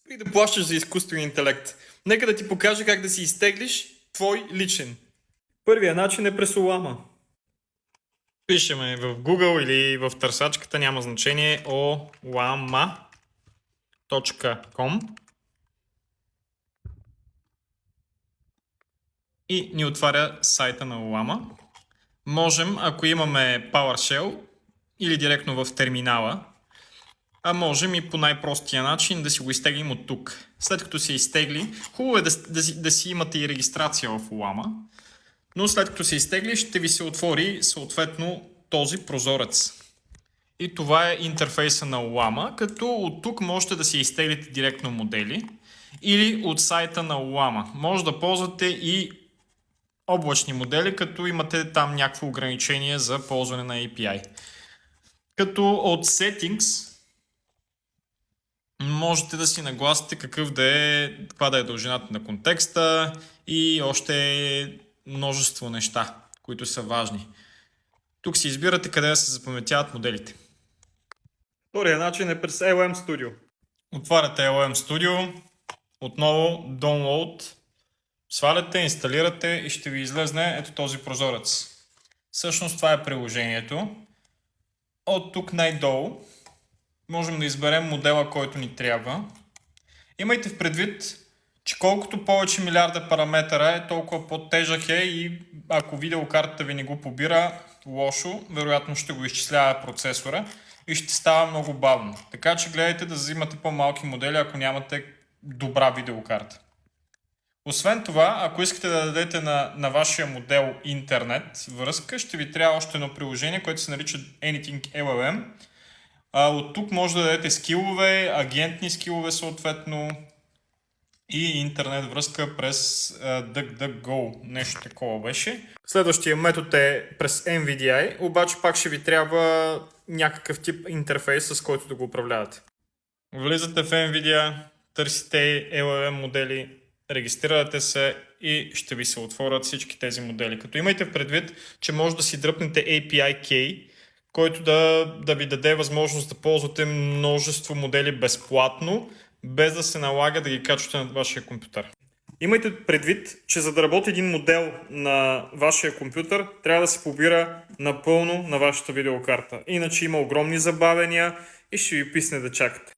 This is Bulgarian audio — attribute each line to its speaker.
Speaker 1: При да плащаш за изкуствен интелект. Нека да ти покажа как да си изтеглиш твой личен. Първият начин е през Олама. Пишеме в Google или в търсачката, няма значение, olama.com и ни отваря сайта на Olama. Можем, ако имаме PowerShell или директно в терминала, а можем и по най-простия начин да си го изтеглим от тук. След като се изтегли, хубаво е да си имате и регистрация в Olama, но след като се изтегли, ще ви се отвори съответно този прозорец. И това е интерфейса на Olama, като от тук можете да си изтеглите директно модели или от сайта на Olama. Може да ползвате и облачни модели, като имате там някакво ограничение за ползване на API. Като от Settings можете да си нагласите каква да е дължината на контекста и още множество неща, които са важни. Тук си избирате къде да се запаметяват моделите. Втория начин е през LM Studio. Отваряте LM Studio, отново Download, сваляте, инсталирате и ще ви излезне ето този прозорец. Всъщност това е приложението. От тук най-долу можем да изберем модела, който ни трябва. Имайте в предвид, че колкото повече милиарда параметъра е, толкова по-тежък е и ако видеокартата ви не го побира лошо, вероятно ще го изчислява процесора и ще става много бавно. Така че гледайте да взимате по-малки модели, ако нямате добра видеокарта. Освен това, ако искате да дадете на вашия модел интернет връзка, ще ви трябва още едно приложение, което се нарича Anything LLM. От тук може да дадете скилове, агентни скилове съответно и интернет връзка през DuckDuckGo. Нещо такова беше. Следващия метод е през NVDI, обаче пак ще ви трябва някакъв тип интерфейс, с който да го управлявате. Влизате в NVIDIA, търсите LLM модели, регистрирате се и ще ви се отворят всички тези модели. Като имайте в предвид, че може да си дръпнете API Key, който да ви даде възможност да ползвате множество модели безплатно, без да се налага да ги качвате на вашия компютър. Имайте предвид, че за да работи един модел на вашия компютър, трябва да се побира напълно на вашата видеокарта. Иначе има огромни забавения и ще ви писне да чакате.